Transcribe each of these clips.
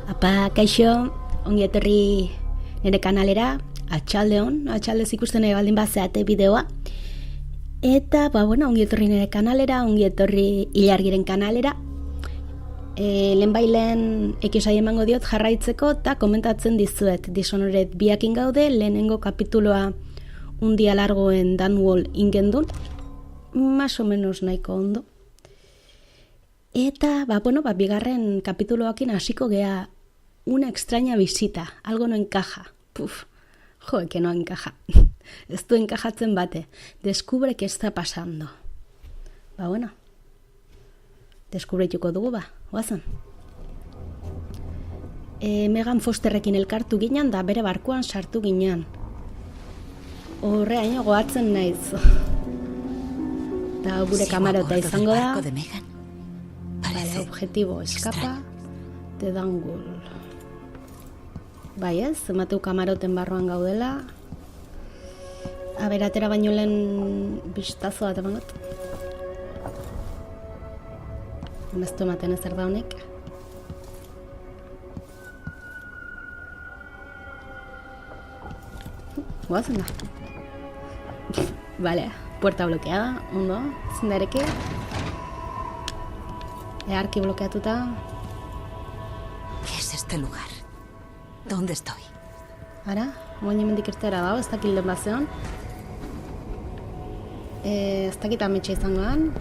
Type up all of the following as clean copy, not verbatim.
Apa, kaixo, ongi etorri nire kanalera, atxaldeon, atxaldez ikusten nahi baldin bazeate bideoa. Eta, ongi etorri nire kanalera, ongi etorri Ilargiren kanalera. Lehenbailen ekisai emango diot jarraitzeko eta komentatzen dizuet. Dishonored biakin gaude, lehenengo kapituloa un dia largo en Dunwall ingendun. Más o menos nahiko ondo. Eta, bigarren kapituloakin hasiko gea una extraña visita, algo no encaja. Que no encaja. Ez du enkajatzen bate. Descubre qué está pasando. Deskubrituko dugu oazen. Megan Fosterrekin elkartu ginen da bere barkuan sartu ginen. Horreaino goatzen naiz. Da gure kamarota izango da. Objetivo escapa de Dunwall. Bai ez, emateu kamaroten barruan gaudela. Atera baino lehen bistazo bat emangot. Mestu ematen ezer da honek. Guazen da. Vale, puerta bloqueada, ondo, zindareke. Arki bloqueatuta. ¿Qué es este lugar? ¿Dónde estoy? Ara, moin hemendik irtera dago, ez dakit lehen bazeon. Ez dakit ametxe izangoan.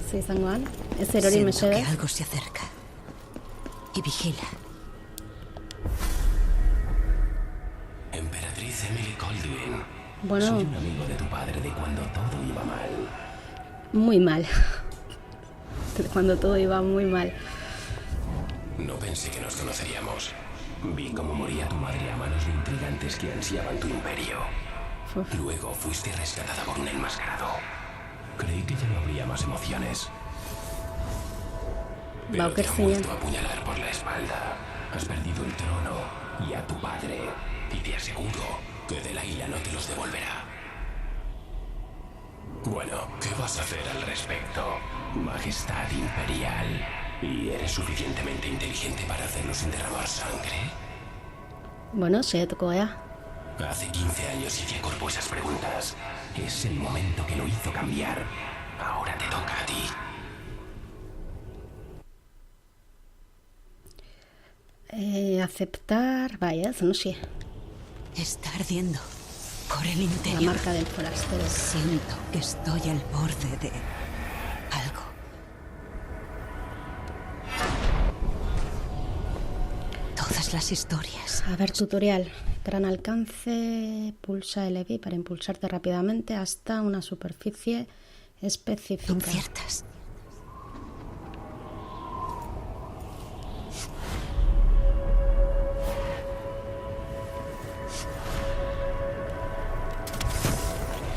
Ze izangoan. Ez erori mesedez. Siento que algo se acerca. Y vigila. Emperatriz Emily Colduin. Bueno. Soy un amigo de tu padre de cuando todo iba mal. Muy mal. Cuando todo iba muy mal. No pensé que nos conoceríamos. Vi cómo moría tu madre a manos de intrigantes que ansiaban tu imperio. Luego fuiste rescatada por un enmascarado. Creí que ya no habría más emociones. Pero te han vuelto a apuñalar por la espalda. Has perdido el trono y a tu padre. Y te aseguro que Delilah no te los devolverá. Bueno, ¿qué vas a hacer al respecto? Majestad imperial. ¿Y eres suficientemente inteligente para hacerlo sin derramar sangre? Saiatuko gea. Hace 15 años hice cuerpo esas preguntas. Es el momento que lo hizo cambiar. Ahora te toca a ti. Aceptar... no sé. Está ardiendo. Por el interior. La marca del forastero. Siento que estoy al borde de... algo. Todas las historias. A ver, tutorial. Gran alcance. Pulsa LB para impulsarte rápidamente hasta una superficie específica. Inciertas.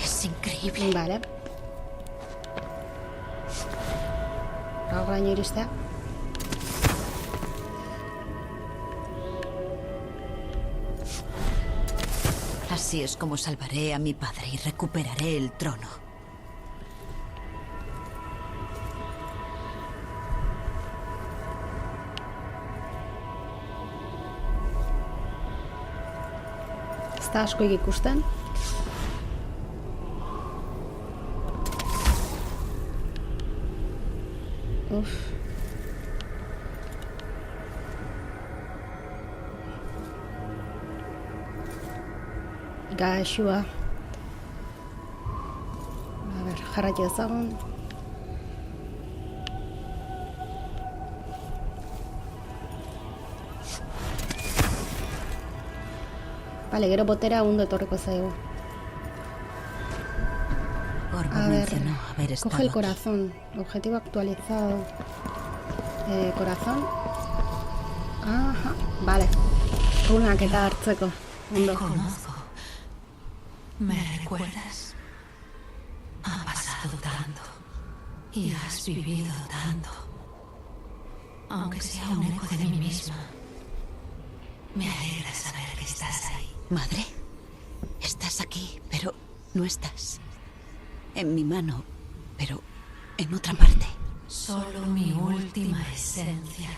Es increíble. Vale. Gauraino iristea. Así es como salvaré a mi padre y recuperaré el trono. Ez da askoik ikusten. Gaxua. A ver, jarraitu ezagun. Vale, gero botera ondo etorriko zaigu. Orbo mencionó haber estado coge el aquí. corazón. Objetivo actualizado. Corazón. Ajá, vale. Runak eta hartzeko. Ondo. Conozco. ¿Me recuerdas? Ha pasado tanto. Y has vivido tanto. Aunque sea un eco de mí misma. Me alegra saber que estás ahí. Madre, estás aquí, pero no estás. En mi mano, pero en otra parte. Solo mi última esencia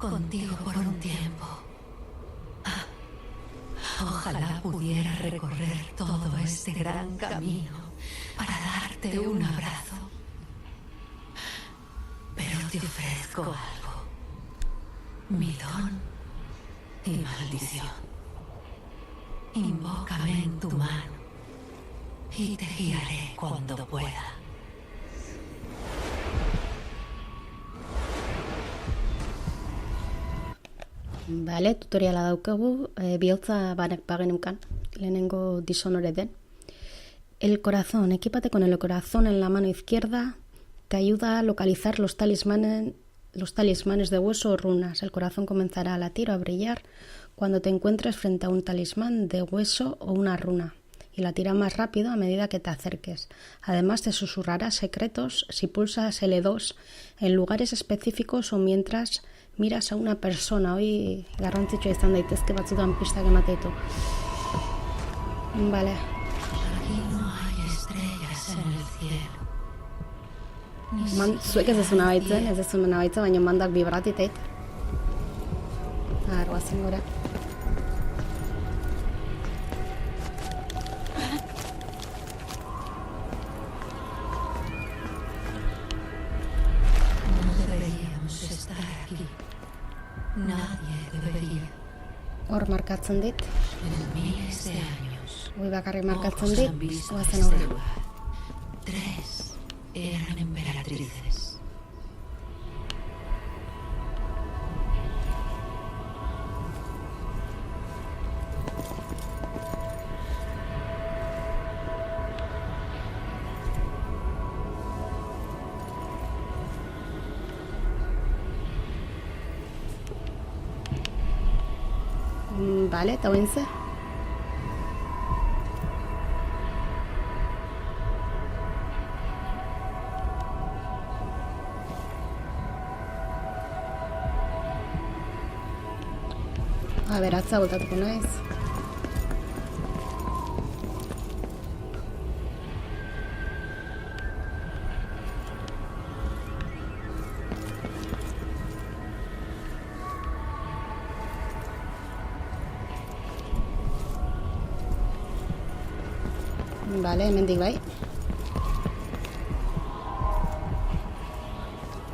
contigo por un tiempo. Ojalá pudiera recorrer todo este gran camino para darte un abrazo. Pero te ofrezco algo. Mi don y maldición. Invócame en tu mano y te guiaré cuando pueda. Bale, tutoriala daukagu, bihotza bageneukan, lehenengo Dishonore den. El corazón, equípate con el corazón en la mano izquierda, te ayuda a localizar los talismanes de hueso o runas. El corazón comenzará a latir o a brillar cuando te encuentres frente a un talismán de hueso o una runa, y latirá más rápido a medida que te acerques. Además te susurrará secretos si pulsas L2 en lugares específicos o mientras miras a una persona. Hoi garrantzitsua izan daitezke batzutan pistak ematetu. Vale. Aquí no hay estrellas en el cielo. Zuek ez dezuna baitzen, baina mandak vibratiteit. Argoazen gora. Nadie debería. Hor markatzen dit. En miles de años. Hoi bakarrik markatzen dit. Oazen Este aurra. lugar. 3 eran emperatrices. Vale, eta hoin ze? Atza botatuko naiz. Vale, hemendik bai.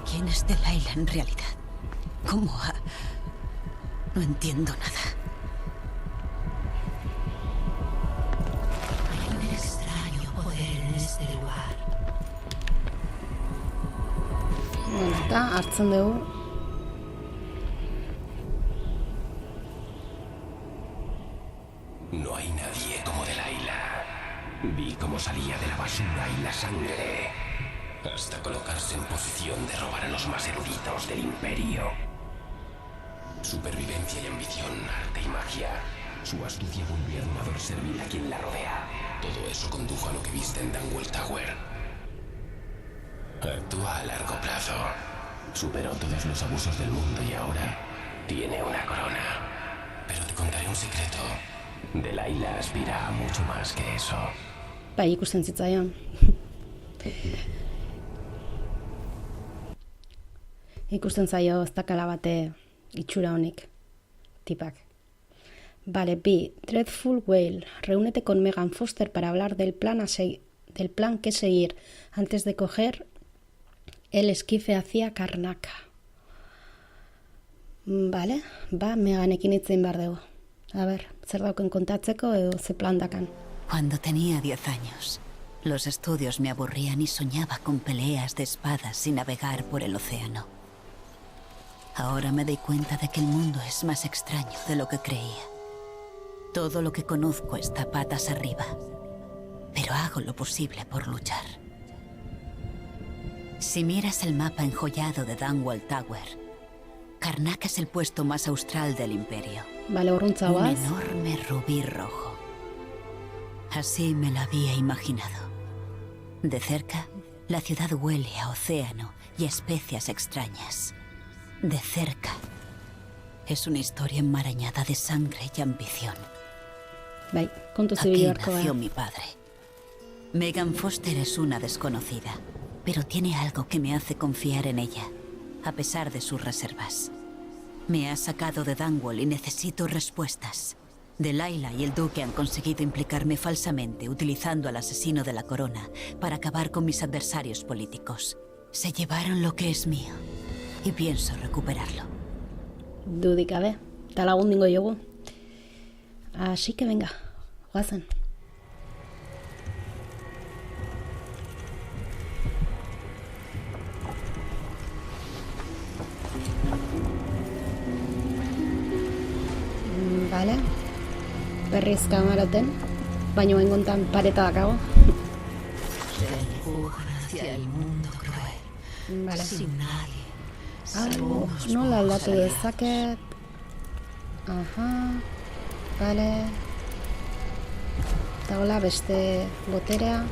¿Quién es Delilah en realidad? ¿Cómo ha...? No entiendo nada. Hay un extraño poder en este lugar. Bueno, eta hartzen dugu. No hay nadie como Delilah. Vi cómo salía de la basura y la sangre, hasta colocarse en posición de robar a los más eruditos del Imperio. Supervivencia y ambición, arte y magia. Su astucia vuelve a domador servil a quien la rodea. Todo eso condujo a lo que viste en Dunwall Tower. Actúa a largo plazo. Superó todos los abusos del mundo y ahora tiene una corona. Pero te contaré un secreto. Delilah aspira a mucho más que eso. Bai, ikusten zitzaion. Ikusten zaio ez dakala bate itxura honik. Tipak. Vale, B. Dreadful Whale. Reúnete con Megan Foster para hablar del plan que seguir antes de coger el esquife hacia Karnaca. Vale, ba, Meganekin itzen behar dugu. A ver, zer dauken kontatzeko edo ze plan dakan. Cuando tenía 10 años, los estudios me aburrían y soñaba con peleas de espadas y navegar por el océano. Ahora me doy cuenta de que el mundo es más extraño de lo que creía. Todo lo que conozco está patas arriba, pero hago lo posible por luchar. Si miras el mapa enjollado de Dunwall Tower, Karnaca es el puesto más austral del Imperio. Vale, urruntza Un guaz. enorme rubí rojo. Así me lo había imaginado. De cerca, la ciudad huele a océano y especias extrañas. De cerca, es una historia enmarañada de sangre y ambición. Bai, kontu Aquí zibil beharko nació da. mi padre. Megan Foster es una desconocida, pero tiene algo que me hace confiar en ella, a pesar de sus reservas. Me ha sacado de Dunwall y necesito respuestas. Delilah y el duque han conseguido implicarme falsamente utilizando al asesino de la corona para acabar con mis adversarios políticos. Se llevaron lo que es mío y pienso recuperarlo. Dudik gabe, eta lagundingo diogu. Así que venga, guazen. Vale. Berriz kamaroten, baina bengontan pareta dakago. Se empujan hacia el mundo cruel. Vale. Sin nadie. Nola aldatu dezaket. Aha. Vale. Eta hola beste boterea.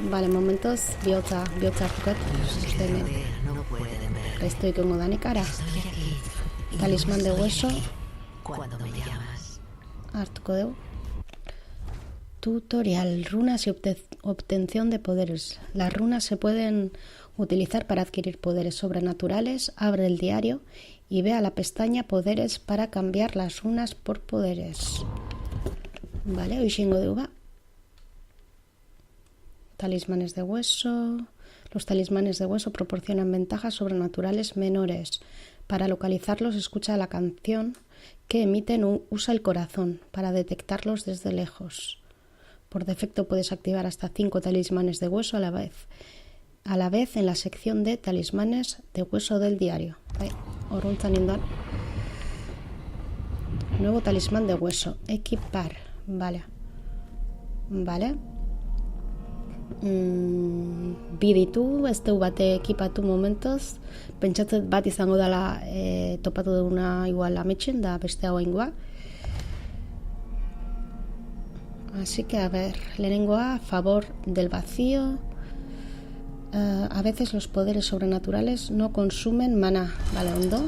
Vale, momentoz, bihotza hartukat. No pueden ver. Gaizto ikongo danik ara. Estoy aquí. Talismán de hueso. Cuando me llamas. Hartuko dugu. Tutorial, runas y obtención de poderes. Las runas se pueden utilizar para adquirir poderes sobrenaturales. Abre el diario y ve a la pestaña poderes para cambiar las runas por poderes. Vale, hoixingo dugu ba. Talismanes de hueso. Los talismanes de hueso proporcionan ventajas sobrenaturales menores. Para localizarlos, escucha la canción que emiten usa el corazón para detectarlos desde lejos. Por defecto puedes activar hasta 5 talismanes de hueso a la vez en la sección de talismanes de hueso del diario. Oruntzan indoan. Nuevo talismán de hueso. Equipar. Vale. Vale. Bi ditu, ez dugu bate ekipatu momentoz. Pentsatzet bat izango dela topatu duguna igual ametxen, da beste hau aingoa. Así que, a ver, lehenengoa, favor del vacío. A veces los poderes sobrenaturales no consumen mana. Vale, ondo.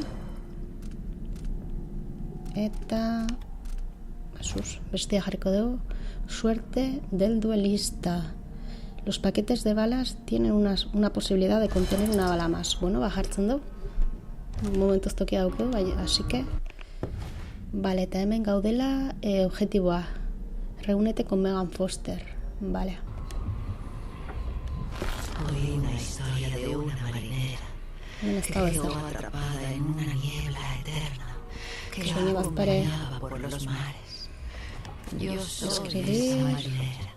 Eta... Jesús, bestia jarriko dugu. Suerte del duelista. Los paquetes de balas tienen una posibilidad de contener una bala más. Bueno, bajartzen du. Momentuz tokia daukeu, así que... Vale, eta hemen gaudela objetiboa. Reúnete con Megan Foster. Vale. Oí una historia de una marinera que quedó atrapada en una niebla eterna que la acompañaba por los mares. Yo soy esa marinera.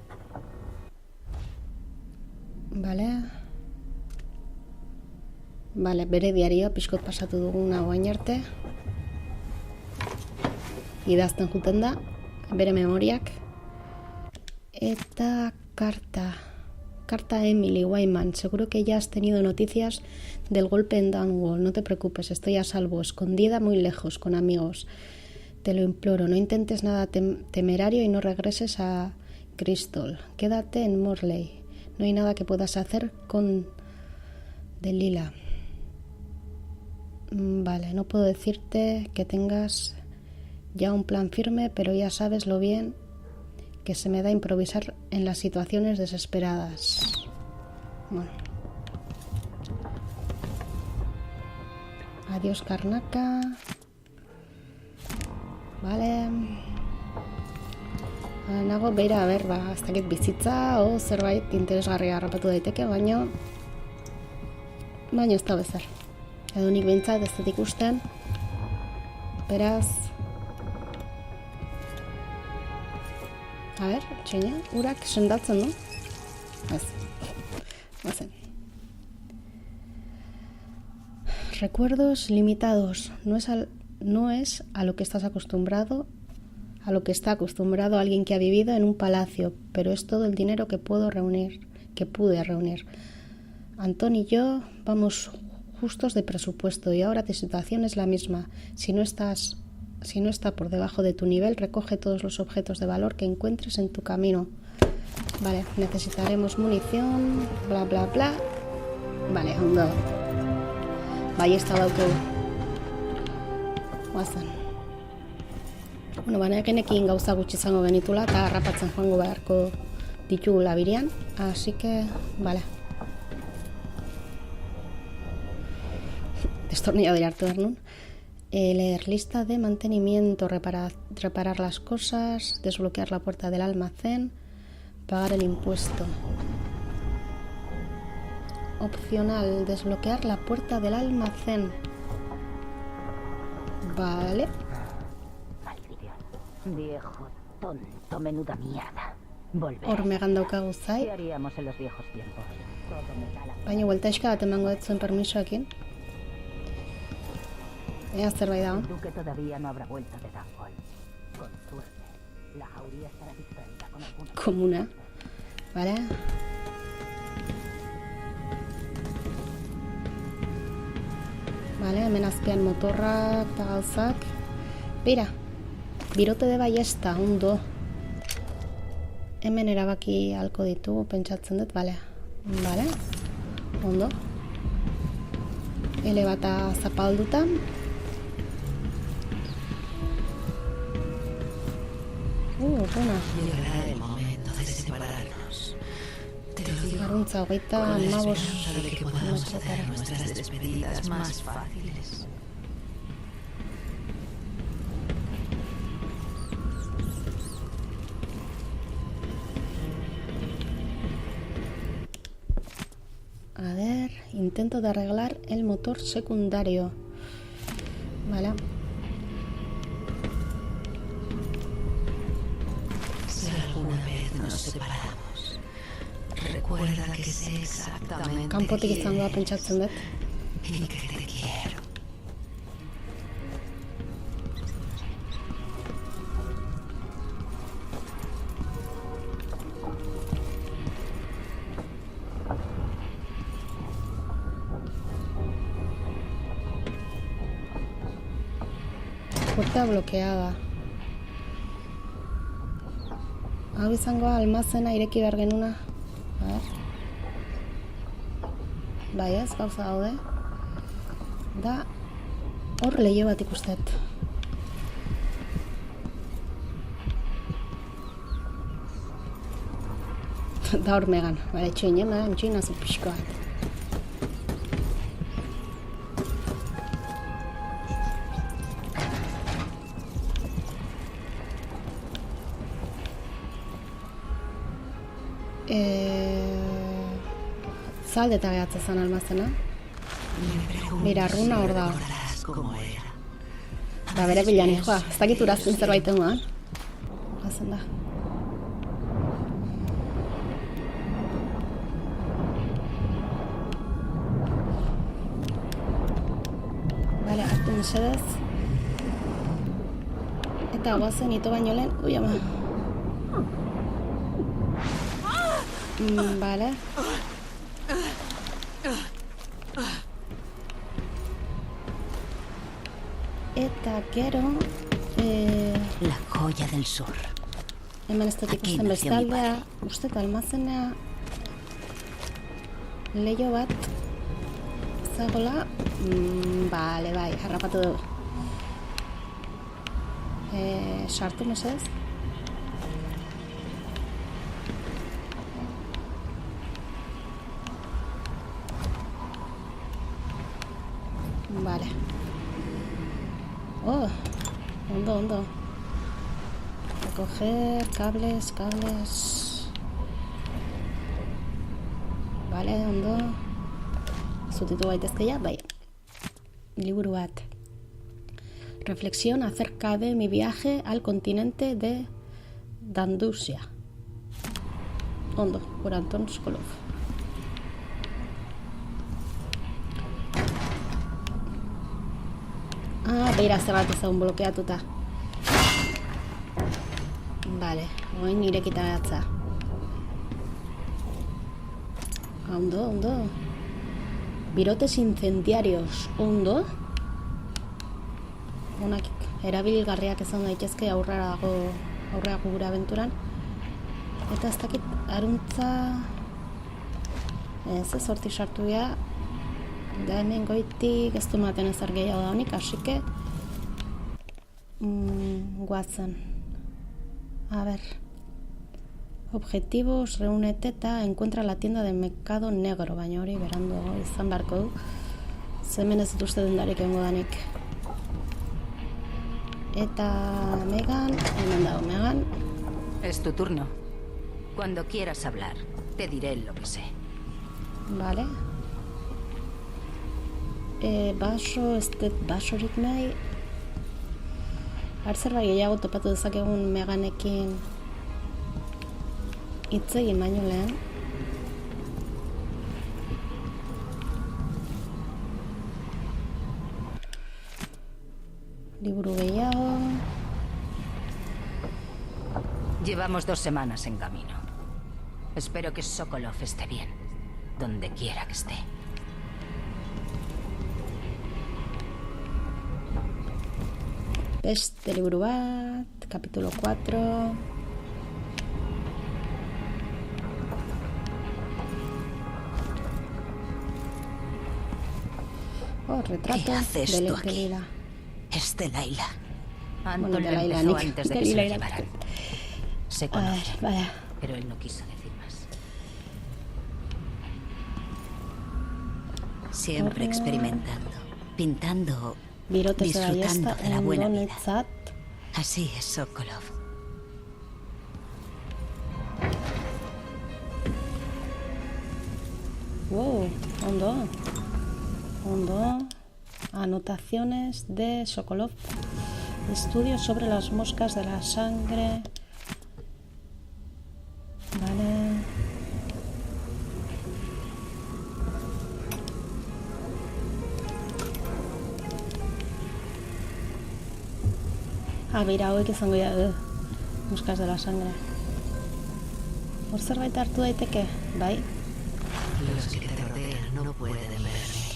Vale, bere diarioa pixkot pasatu duguna oain arte. Idazten juten da, bere memoriak. Eta carta a Emily Wyman. Seguro que ya has tenido noticias del golpe en Dunwall. No te preocupes, estoy a salvo, escondida muy lejos, con amigos. Te lo imploro, no intentes nada temerario y no regreses a Crystal. Quédate en Morley. No hay nada que puedas hacer con Delilah. Vale, no puedo decirte que tengas ya un plan firme, pero ya sabes lo bien que se me da improvisar en las situaciones desesperadas. Bueno. Adiós, Karnaka. Vale. Nago beira, a ber, ez dakit bizitza o zerbait interesgarria harrapatu daiteke, baina ez da bezer. Edo nik behintzat ez dut ikusten. Beraz... A ber, txeina, urak sendatzen du. Ez. Bazen. Recuerdos limitados. No es a lo que estás acostumbrado, a lo que está acostumbrado alguien que ha vivido en un palacio, pero es todo el dinero que pude reunir. Antón y yo vamos justos de presupuesto y ahora tu situación es la misma. Si no está por debajo de tu nivel, recoge todos los objetos de valor que encuentres en tu camino. Vale, necesitaremos munición, bla bla bla. Vale, ondo. Ballesta daukagu. Guazan. Bueno, banekin gauza gutxi izango genitula eta harrapatzen joango beharko ditugula birian, así que, vale. Destornilladore hartu behar nun. Leer lista de mantenimiento, reparar las cosas, desbloquear la puerta del almacén, pagar el impuesto. Opcional, desbloquear la puerta del almacén. Vale. Maldición. Viejo tonto, menuda mierda. Volver. Hormegan daukagu zai. ¿Qué haríamos en los viejos tiempos? Todo me da la... Baina bueltaixka bat emango dut zuen permisoekin. Ea zerbait dago. El duque todavía no habrá vuelto de Dunwall. Con suerte, la jauría estará dispersa con alguna... Komuna. Vale. Vale, hemen azpian motorrak eta gauzak. Bira, birote de baiesta, ondo. Hemen erabaki halko ditugu, pentsatzen dut, bale. Vale, ondo. Ele bata zapalduta. Bona. Llegará el momento de separarnos. Te lo digo. Arruntza, hogeita Con la hamabos esperanza de que podamos hacer nuestras despedidas más fáciles. A ver, intento de arreglar el motor secundario. Vale. Si alguna vez nos separamos, recuerda que sé exactamente Kanpotik quién izango da eres pentsatzen dut. y que te quiero. Puerta bloqueada. Hau izango almazena ireki behar genuna. A ver. Bai ez, gauza daude. Da, hor leiho bat ikustet. Da hor megan. Bale, txoin nazu pixko bat. Zalde eta gehatza zen almazena. Mira, runa hor da. Recordarás cómo era. Da bere bilan joa, ez dakit urazten zerbait egoan. Gazen da. Bale, hartu mesedez. Eta guazen ito baino lehen, ui ama. Bale. Eta gero... La joya del sur. Hemen ez dut Aquí ikusten nació mi bestaldea, uste eta almazenea leiho bat zegoela, bale, bai, harrapatu dugu. Sartu mesedez. Vale. Oh, ondo. Recoger cables. Vale, ondo. Zutitu gaitezkeia, bai. Liburu bat. Reflexión acerca de mi viaje al continente de Dandusia. Ondo, por Anton Skolov. Beira zerrat ezagun blokeatuta. Vale, oain irekita datza. Ondo. Birotes incendiarios, ondo. Onak erabilgarriak izan daitezke aurreago gure abenturan. Eta ez dakit aruntza... Ez hortik sartu geha. Da hemen goitik ez du maten ezer gehiago da honik, asike... Guazen. A ver... Objetivos, reúnete eta encuentra la tienda de Mercado Negro, baina hori berandu izan beharko du. Zemen ez dut uste dendarik egongo danik. Eta Megan, hemen dago Megan. Es tu turno. Cuando quieras hablar, te diré lo que sé. Vale. Baso, ez dut basorik nahi. Zerbait gehiago topatu dezakegun Meganekin hitz egin baino lehen. Liburu gehiago. Llevamos 2 semanas en camino. Espero que Sokolov esté bien, donde quiera que esté. Beste liburu bat, capítulo 4. Oh, retrato ¿Qué haces de tú aquí? Lila. Es de Layla. Bueno, Anton de lo Layla, empezó Nick. antes de De que se lo Layla. llevaran. Se A ver, conocen, vaya. pero él no quiso decir más. Siempre experimentando, pintando, Birote zera disfrutando jazta, de la buena vida. ondonitzat. Así es Sokolov. Wow, ondo. Ondo. Anotaciones de Sokolov. Estudios sobre las moscas de la sangre. Vale. Mira, hauek izango dira, moscas de la sangre. Hor zerbait hartu daiteke, bai? Los que te rodean no pueden verme.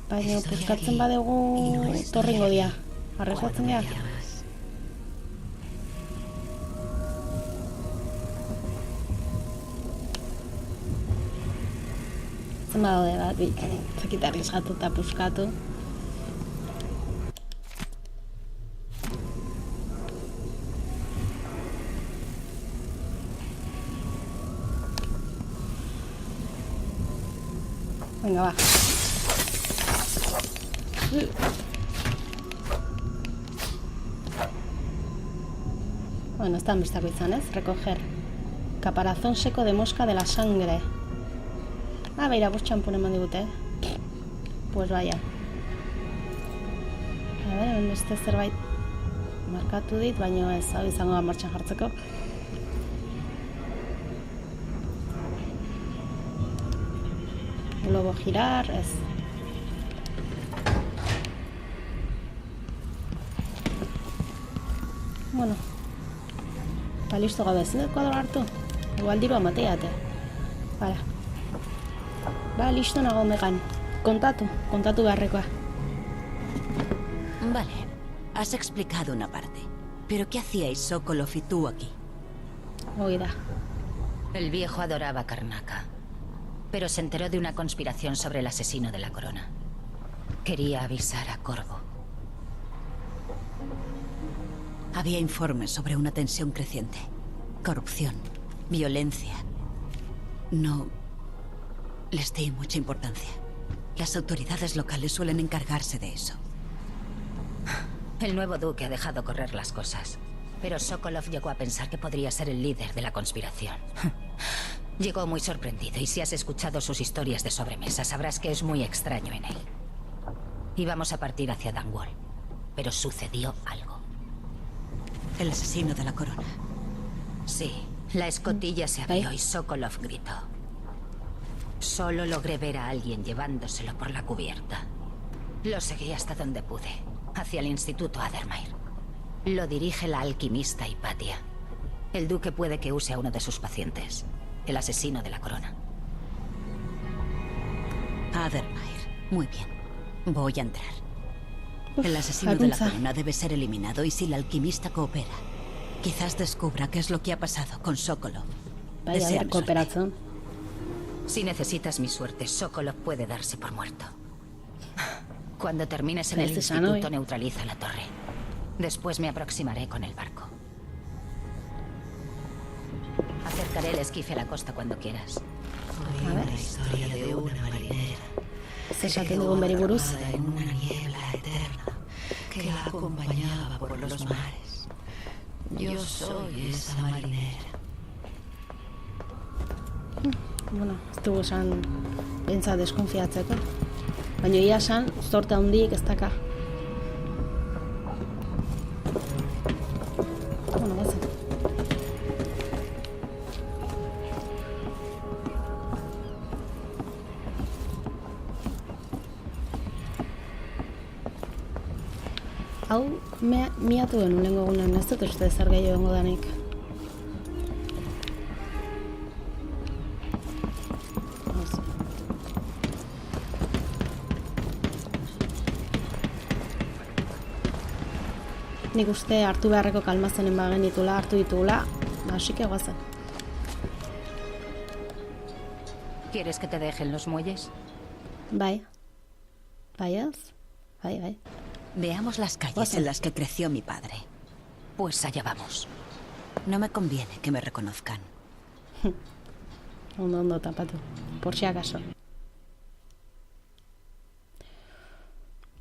Baina, puskatzen badegu torringo dia. Arreslatzen Cuando dira? me llamas, Zen badaude bat, bi, zakit arriskatu eta puskatu. Venga, va. Bueno, ez da bistako izan, ez? Recoger. Caparazón seco de mosca de la sangre. Beira, bost txampun eman digute, Pues vaya. A ver, beste zerbait markatu dit, baina ez, hau izango da martxan jartzeko. Globo girar, ez. Bueno. Listo gabe, ezin dut kuadro hartu? Igual dirua mateate. Ba, listo nago Megan. Kontatu beharrekoa. Vale, has explicado una parte. Pero ¿qué hacíais Sokolov y tú aquí? Oida. El viejo adoraba a Karnaka, pero se enteró de una conspiración sobre el asesino de la corona. Quería avisar a Corvo. Había informes sobre una tensión creciente. Corrupción, violencia. No les di mucha importancia. Las autoridades locales suelen encargarse de eso. El nuevo duque ha dejado correr las cosas, pero Sokolov llegó a pensar que podría ser el líder de la conspiración. Llegó muy sorprendido, y si has escuchado sus historias de sobremesa, sabrás que es muy extraño en él. Íbamos a partir hacia Dunwall, pero sucedió algo. El asesino de la corona. Sí, la escotilla se abrió y Sokolov gritó. Solo logré ver a alguien llevándoselo por la cubierta. Lo seguí hasta donde pude, hacia el Instituto Addermire. Lo dirige la alquimista Hipatia. El duque puede que use a uno de sus pacientes, el asesino de la corona. Addermire. Muy bien. Voy a entrar. El asesino de la corona debe ser eliminado, y si la alquimista coopera, quizás descubra qué es lo que ha pasado con Sokolov. Vaya, cooperación. Si necesitas mi suerte, Sokolov puede darse por muerto. Cuando termines en el instituto, neutraliza la torre. Después me aproximaré con el barco. Acercaré el esquife a la costa cuando quieras. Oí la historia de una marinera Se esaten dugun beri buruz. en una niebla eterna que la acompañaba por los mares. Yo soy esa marinera. Bueno, ez dugu esan pentsa deskonfiatzeko. Baina ia esan, zorte handiek ez daka. Bueno, bazen. Hau, miatu genuen lehenko egunen, ez dut uste zer gehiago egongo danik. Nik uste hartu beharreko kalmazenen bagen ditula, hartu ditugula, así que guazen. ¿Quieres que te dejen los muelles? Bai. Bai ez? Bai. Veamos las calles en las que creció mi padre. Pues allá vamos. No me conviene que me reconozcan. Ondo tapatu, por si acaso.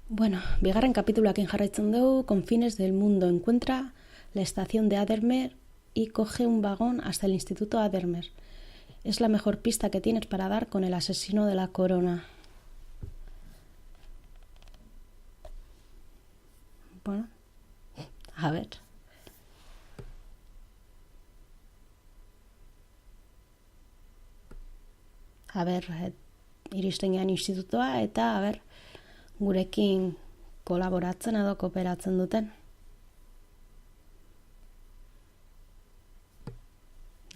Bueno, bigarren kapituluakin jarraitzen dugu. Confines del mundo encuentra la estación de Addermer y coge un vagón hasta el Instituto Addermer. Es la mejor pista que tienes para dar con el asesino de la corona. Bueno, a ver. Iristen gean institutoa eta, gurekin kolaboratzen edo kooperatzen duten.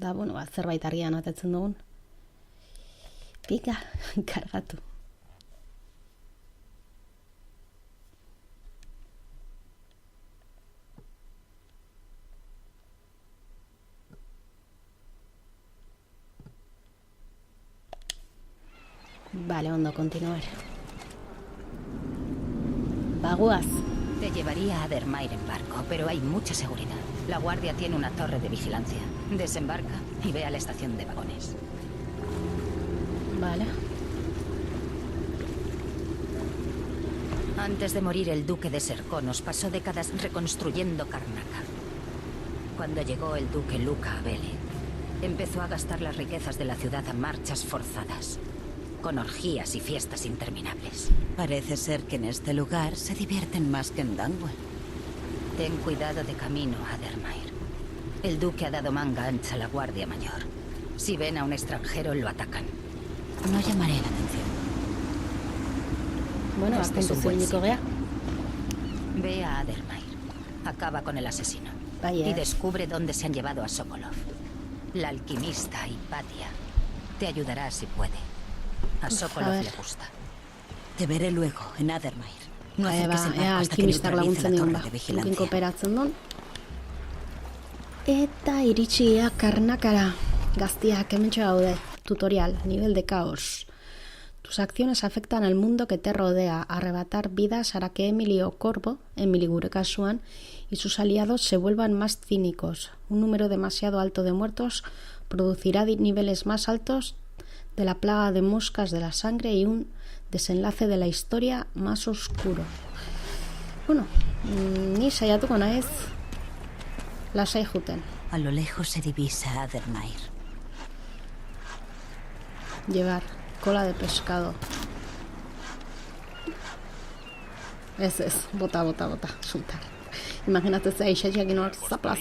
Da, bueno, zerbait argian atetzen dugun. Pika, kargatu. Vale, ondo, continuar. Baguaz. Te llevaría a Addermire en barco, pero hay mucha seguridad. La guardia tiene una torre de vigilancia. Desembarca y ve a la estación de vagones. Vale. Antes de morir, el duque de Serconos pasó décadas reconstruyendo Karnaca. Cuando llegó el duque Luca a Vele, empezó a gastar las riquezas de la ciudad a marchas forzadas, con orgías y fiestas interminables. Parece ser que en este lugar se divierten más que en Dunwell. Ten cuidado de camino a Addermire. El duque ha dado manga ancha a la Guardia Mayor. Si ven a un extranjero, lo atacan. No llamaré la atención. Bueno, Este es un apuntu buen zieniko signo. gea. Ve a Addermire. Acaba con el asesino. Vaya. Y descubre dónde se han llevado a Sokolov. La alquimista Hipatia te ayudará si puede. A Sokolov ver. le gusta. Te veré luego, en Addermire. No Ea, acerques el barco hasta que alkimistak neutralice laguntzen la digun, torre de gurekin vigilancia. kooperatzen duen. Eta iritsia Karnakara. Gaztiak hementxe gaude. Tutorial, nivel de caos. Tus acciones afectan al mundo que te rodea. Arrebatar vidas hará que Emily o Corvo, Emily gure kasuan, y sus aliados se vuelvan más cínicos. Un número demasiado alto de muertos producirá niveles más altos de la plaga de moscas de la sangre y un desenlace de la historia más oscuro. Bueno, ni saiatuko naiz lasai juten. A lo lejos se divisa Addermire. Llevar cola de pescado. Ez, bota, sultar. Imagínate ese aixaiak y no zapla.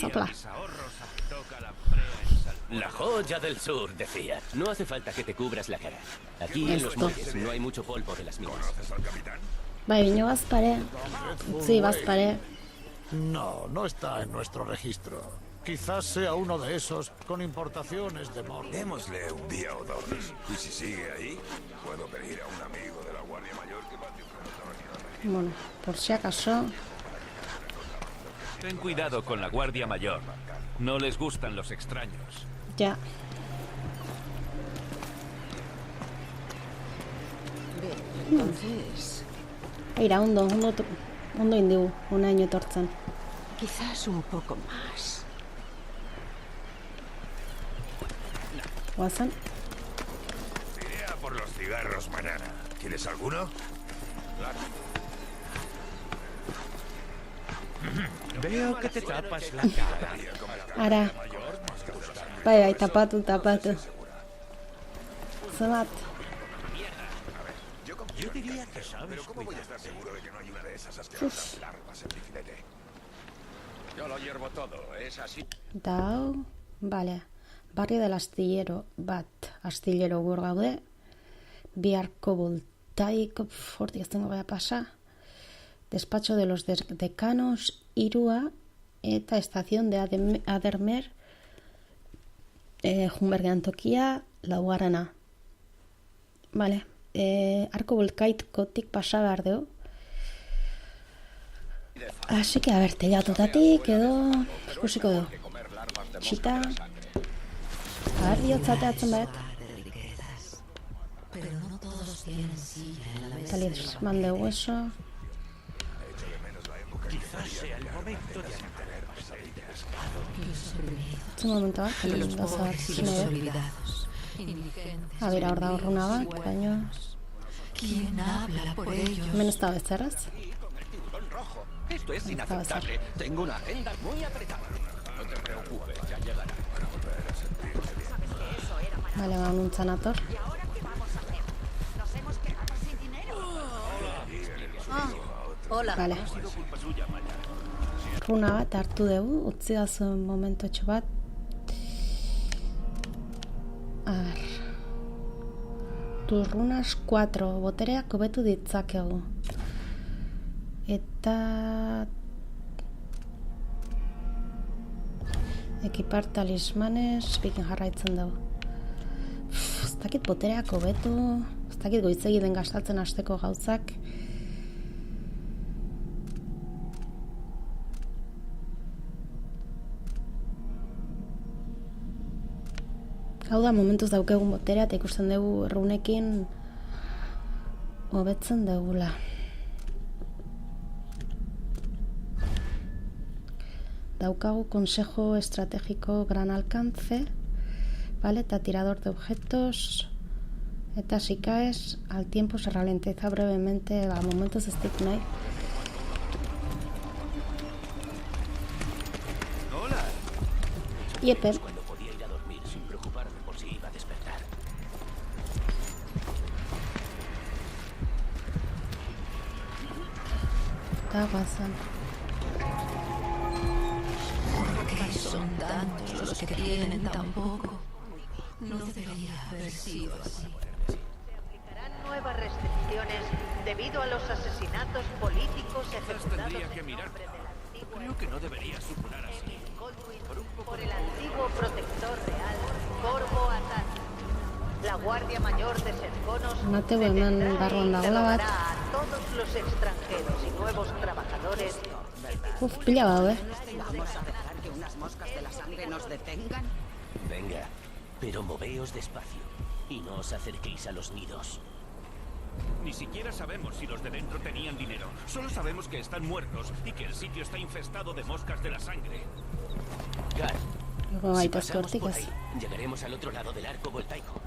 La joya del sur, decía. No hace falta que te cubras la cara. Aquí en los Esto. muelles no hay mucho polvo de las minas. Bai, bino bazpare. Utzi bazpare. No está en nuestro registro. Quizás sea uno de esos con importaciones de morro. Démosle un día o dos. Y si sigue ahí, puedo pedir a un amigo de la Guardia Mayor que mande una nota. Bueno, por si acaso. Ten cuidado con la Guardia Mayor. No les gustan los extraños. Ja. Entonces, Eira, ondo indigu, unaino etortzen. quizás un poco más. Guazen. Iré a por los cigarros mañana. ¿Quieres alguno? Veo que te tapas la cara. Ara. Bai, tapatu. Zebat. Yo diría que sabes. Pero ¿cómo voy a estar seguro de que no hay una de esas asquerosas larvas en mi filete? Yo lo hiervo todo, es así. Dau, vale. Barrio del astillero bat. Astillero gor gaude. Bi arko voltaico, hortik ez dengo gara pasa. Despacho de los decanos, irua, eta estación de Adermer, Junbergean tokia, laugarana. Vale. Arko voltaikotik pasa behar dugu. Así que, a ver, telatutatik edo ikusiko du. Txita. A ver, bihotzateatzen bat. Talismán de hueso. Quizás sea el momento de agarrar pesadillas. Un momento bat, gauza a ver, hor da urruna bat, baino... ¿Quién habla por ellos? Hemen ez da bezerraz. Esto es inaceptable. Tengo una agenda muy apretada. No te preocupes, ya llegará. Vale, ba, nuntzan ator. Hola. Vale. Runa bat hartu dugu, utzi da zuen momentotxo bat. A ver. Tus runas 4, botereak hobetu ditzakegu. Eta... Ekipar talismanes, bikin jarraitzen dugu. Ez dakit botereak hobetu, ez dakit goizegi den gastatzen hasteko gauzak. Hau da, momentuz daukegun boterea eta ikusten dugu errunekin hobetzen dugula. Daukagu consejo estratégico gran alcance, vale, eta tirador de objetos, eta si caes al tiempo se ralentiza brevemente, a momentos ez dik nahi. Hola. Iepe. Cuando podía ir a dormir sin preocuparme por si iba a despertar. Eta guazan. ¿Por qué son tantos los que tienen tan poco? No debería haber sido así. Se aplicarán nuevas restricciones debido a los asesinatos políticos ejecutados Tendría que en mirar. nombre del antiguo Creo que no debería suponer así. Goldwyn por el antiguo protector real Corvo Atán. La Guardia Mayor de Serconos Mate hemen barruan dagoela bat. a todos los extranjeros y nuevos trabajadores. Uf, pila badu, ¿Vamos a dejar que unas moscas de la sangre nos detengan? Venga, pero moveos despacio y no os acerquéis a los nidos. Ni siquiera sabemos si los de dentro tenían dinero. Solo sabemos que están muertos y que el sitio está infestado de moscas de la sangre. Gar, Luego si gaitas pasamos por kortikaz. ahí, llegaremos al otro lado del arco voltaico.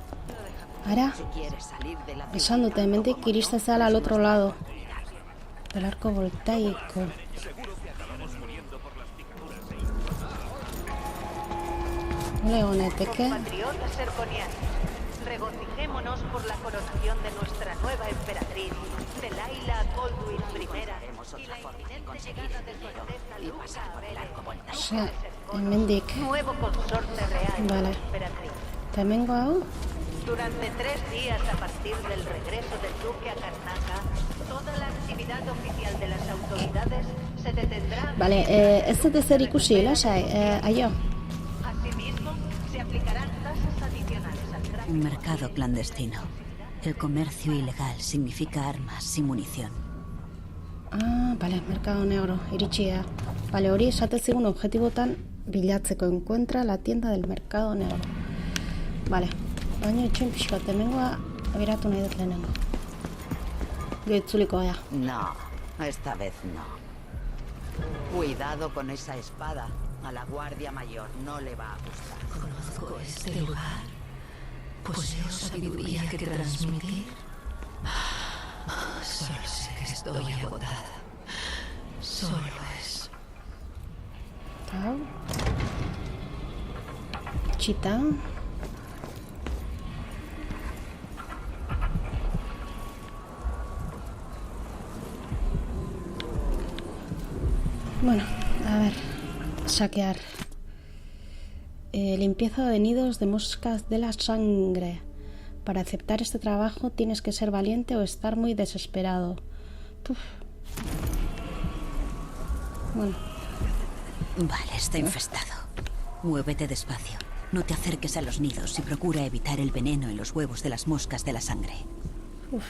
Ara, Si quieres salir de la esan dute, hemendik iriste zela al otro lado. Del arco voltaico. Leoneteke. Compatriotas serconianos, regocijémonos por la coronación de nuestra nueva emperatriz, Delaila Goldwyn I, y la inminente llegada de su alteza Luca Abele, Osea, hemendik. nuevo consorte real de Vale. la emperatriz. Eta hemengo hau? Durante 3 días a partir del regreso del duque a Karnaca, toda la actividad oficial de las autoridades se detendrá. Vale, ez dut ezer ikusi, lasai, aio. Asimismo, se aplicarán tasas adicionales al tráfico. Un mercado clandestino. El comercio ilegal significa armas y munición. Ah, vale, mercado negro, iritsia. Vale, hori esate zigun objetibotan bilatzeko, encuentra la tienda del mercado negro. Vale, baina itxoin pixkat, hemengoa abiratu nahi dut lehenengo. Gehitzuliko ea. No, esta vez no. Cuidado con esa espada. A la Guardia Mayor no le va a gustar. Conozco este lugar. Poseo sabiduría que transmitir. Solo sé que estoy agotada. Solo eso. Hau. Txita. Bueno, a ver, saquear. Limpieza de nidos de moscas de la sangre. Para aceptar este trabajo tienes que ser valiente o estar muy desesperado. Uf. Bueno. Vale, está infestado. Muévete despacio. No te acerques a los nidos y procura evitar el veneno en los huevos de las moscas de la sangre. Uf.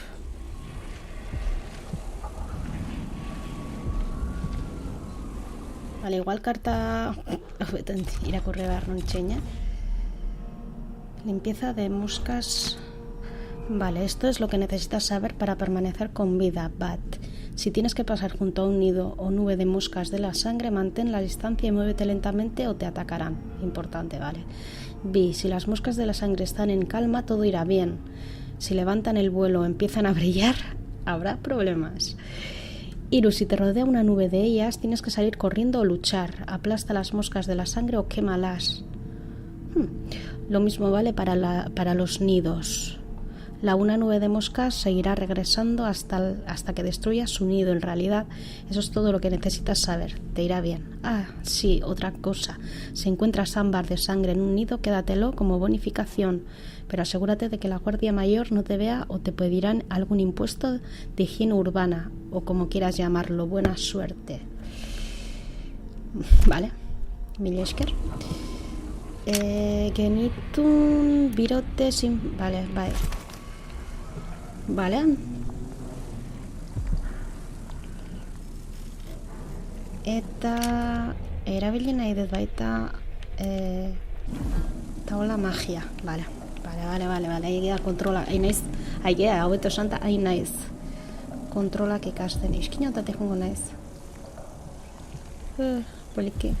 Vale, igual carta... irakurri behar nontxeina. Limpieza de moscas... Vale, esto es lo que necesitas saber para permanecer con vida, Bat. Si tienes que pasar junto a un nido o nube de moscas de la sangre, mantén la distancia y muévete lentamente o te atacarán. Importante, vale. B. Si las moscas de la sangre están en calma, todo irá bien. Si levantan el vuelo o empiezan a brillar, habrá problemas. Iru, si te rodea una nube de ellas, tienes que salir corriendo o luchar. Aplasta las moscas de la sangre o quémalas. Lo mismo vale para los nidos. Una nube de moscas seguirá regresando hasta que destruyas su nido. En realidad, eso es todo lo que necesitas saber. Te irá bien. Ah, sí, otra cosa. Si encuentras ámbar de sangre en un nido, quédatelo como bonificación. Pero asegúrate de que la Guardia Mayor no te vea o te pedirán algún impuesto de higiene urbana, o como quieras llamarlo. Buena suerte. Vale. Mila esker. Genitun birote sin... Vale, vale. Vale. Eta erabili nahi dut baita taula magia. Vale. Aigea kontrola. Aigea, haueto santa, hain naiz. Kontrolak ikasten. Iskinotatik jongo naiz. Poliki.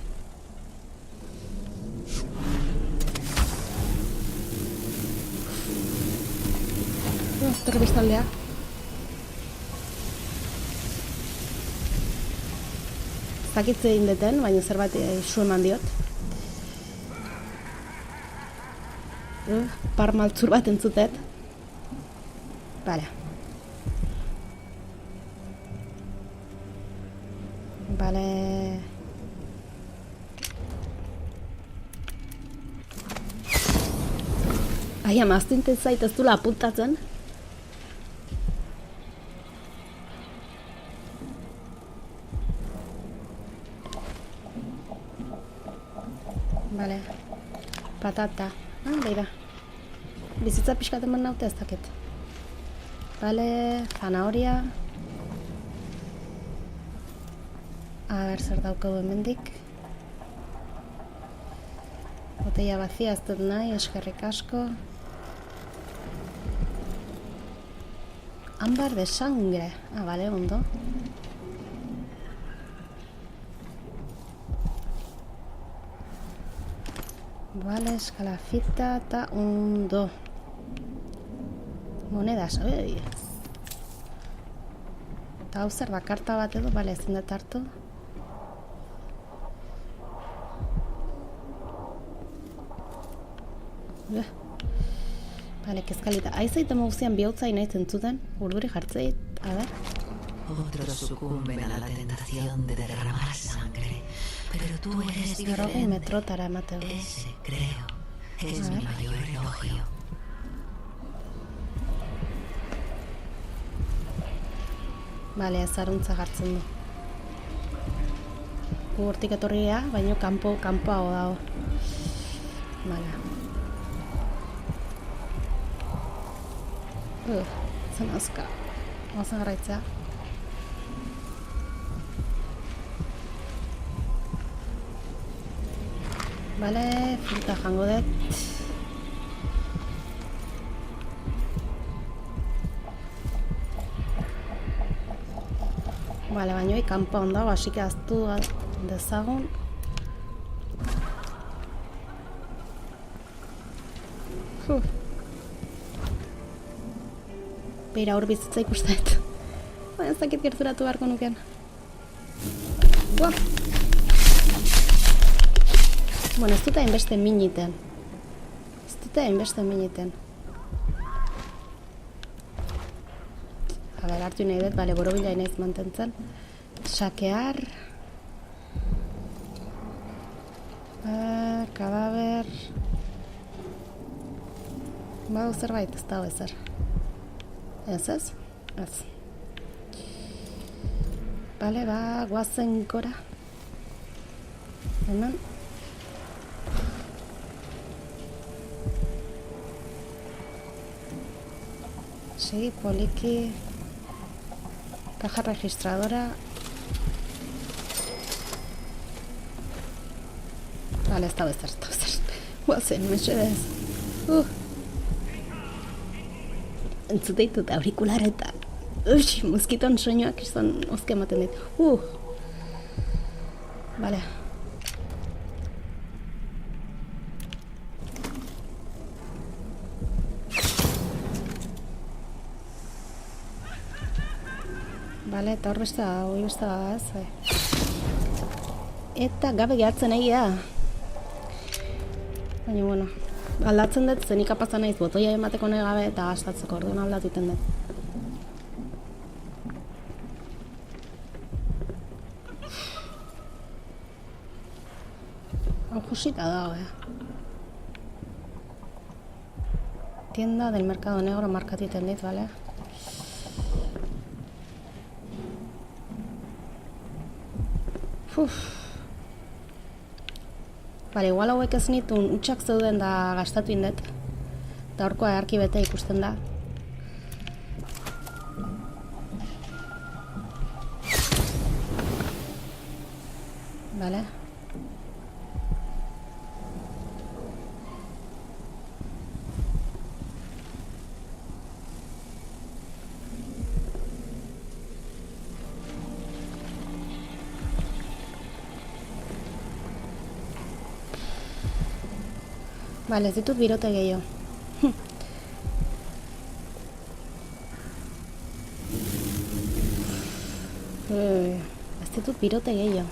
Terbistaldea. Zakitze egin deten, baina zerbait su eman diot. Par maltzur bat entzutet. Vale. Ai, amaztu intenzait ez dula apuntatzen. Vale. Patata. Beira. Bizitza pixkat eman naute ez dakit. Vale, zanahoria. A ber, zer daukagu hemendik. Botella vacía ez dut nahi, eskerrik asko. Ámbar de sangre. Vale, ondo. Vale, eskalafita eta ondo. Monedas, oi. Eta hau zer bakarta bat edo, bale, ezin dut hartu. Vale, kezkalita. Aizaita moguzian bihautza nahi zentzuten, urduri jartzeit, a ver. Otros sucumben a la tentación de derramar sangre, pero tú eres diferente. Metrotara emateu. Ese, creo, es mi mayor elogio. Vale, azaruntza jartzen du. Hortik etorria, baino kanpoago dago. Vale. Zen azka. Oazen garraitzea. Vale, fruta jango dut. Vale, baino kanpo ondago, así que aztu dezagun. Beira, hor bizitza ikustet. Baina ez dakit gerturatu beharko nukean. Bueno, ez dut hainbeste miniten. A ber, hartu nahi dut, bale, borobila inaiz mantentzen. Sakear. Kadaber. Bau zerbait, ez dago ezer. Ez? Bale, guazen gora. Hemen. Segi poliki. Caja registradora. Vale, ez dago ezer. Guazen, mesedez. Entzute ditut aurikularetan. Moskiton soinuak izan oske ematen dit. Vale. Vale, eta hor beste ez. Eta gabe gehatzen egia. Baina, bueno, aldatzen dut, zen ikapazan naiz botoia emateko nahi gabe eta gastatzeko, orduan aldatu iten dut. Hau jusita dago, Tienda del mercado negro markatu iten dit, bale? Bale, igual hauek ez nituen utxak zeuden da gastatu indet. Eta horkoa earki bete ikusten da. Bale. Bale, ez ditut birote gehiago. Ez ditut birote gehiago.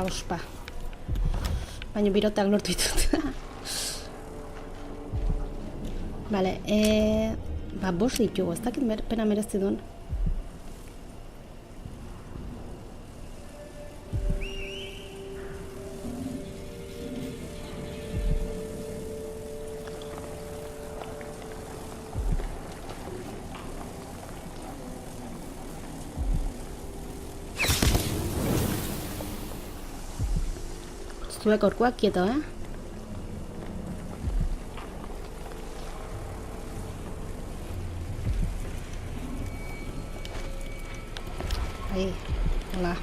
Ospa. Baina biroteak lortu ditut. Bale, bost ditugu, ez dakit pena merezi duen. Zuek orkuak kieto, Ahí, hola.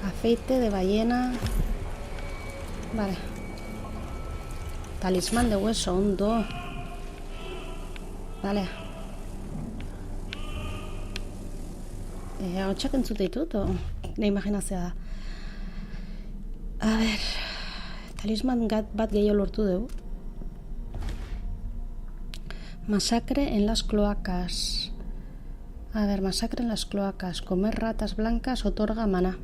Aceite de ballena. Vale. Talismán de hueso, ondo. Vale. Hotxak entzute ditut, o? Ne imaginazioa da. A ver, talisman bat gehiago lortu dugu. Masacre en las cloacas. A ver, masacre en las cloacas. Comer ratas blancas otorga mana.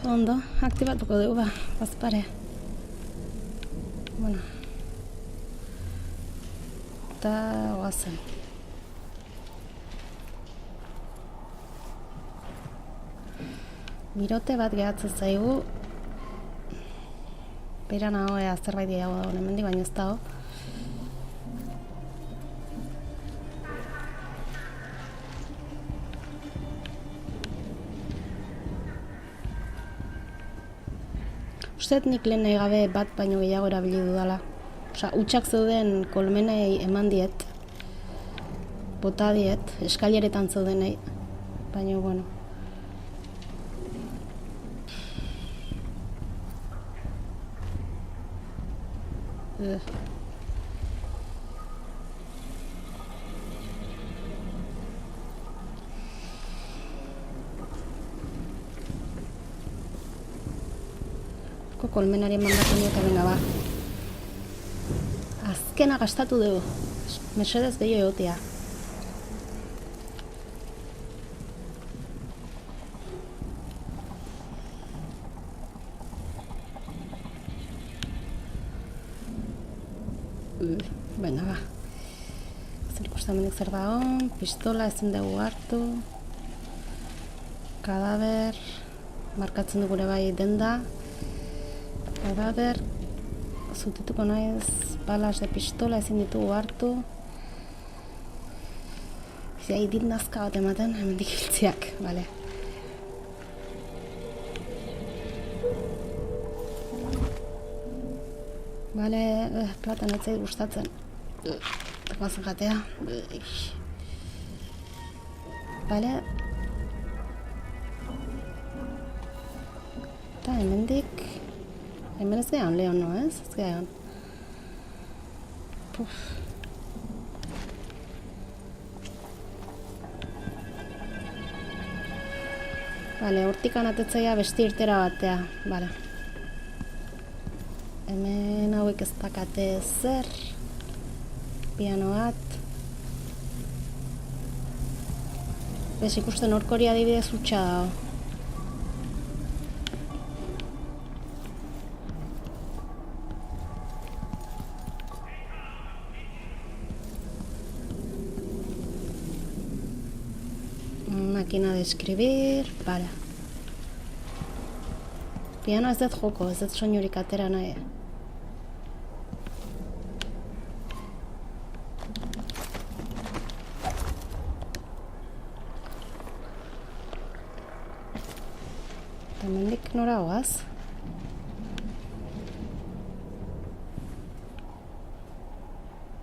Ondo, aktibatuko dugu, bazpare. Bueno. Eta goazen. Birote bat gehatzen zaigu. Beira nago zerbait gehiago dago hemendik, baina ez dago. Usteet nik lehen nahi gabe bat baino gehiago erabili dudala. Osa, utxak zeuden kolmenei eman diet. Bota diet, eskaileretan zeudenei. Baina, bueno. Kolmenari mandatu niote, venga, ba. Azkena gastatu dugu. Mesedez gehiago egotea. Venga, ba. Zer ikustamenik zer dago, pistola ezin dugu hartu. Kadaber, markatzen dugure bai denda. Kadaber, zutituko naiz, balas de pistola ezin ditugu hartu. Zai dit nazka bat ematen, hemen dikiltziak, bale. Bale, platan etzai gustatzen. Goazen jatea. Bale. Eta hemendik... Hemen ez gehan Leon, no ez? Ez gehan. Puf. Bale, hortikan atetzaia besti irtera batea. Bale. Hemen hauek ez dakate zer. Piano bat. Bez ikusten horkori adibidez utxa dago. Máquina de escribir, para. Piano ez dut joko, ez dut soinurik atera nahi. Hemendik nora goaz?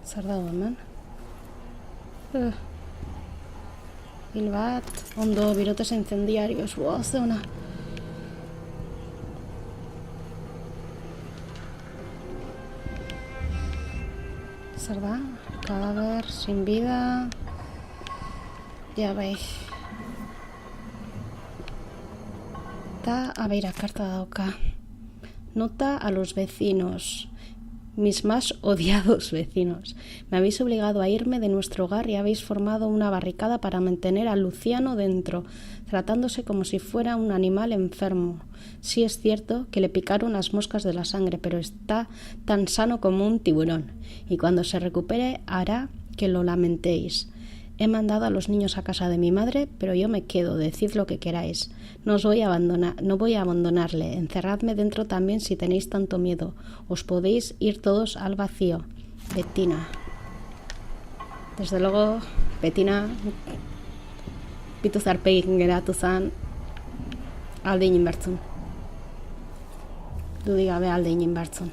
Zer dago hemen? Hil bat, ondo, birotes incendiarios, ze ona. Zer da? Cadáver, sin vida... Ja bai. Eta, abeira, karta dauka. Nota a los vecinos. Mis más odiados vecinos. Me habéis obligado a irme de nuestro hogar y habéis formado una barricada para mantener a Luciano dentro, tratándose como si fuera un animal enfermo. Sí es cierto que le picaron las moscas de la sangre, pero está tan sano como un tiburón. Y cuando se recupere hará que lo lamentéis. He mandado a los niños a casa de mi madre, pero yo me quedo, decid lo que queráis. No os voy a abandonar, no voy a abandonarle. Encerradme dentro también si tenéis tanto miedo. Os podéis ir todos al vacío. Bettina. Desde luego, Bettina, bitu zarpegin geratu zen, alde egin bertzun. Dudik gabe alde egin bertzun.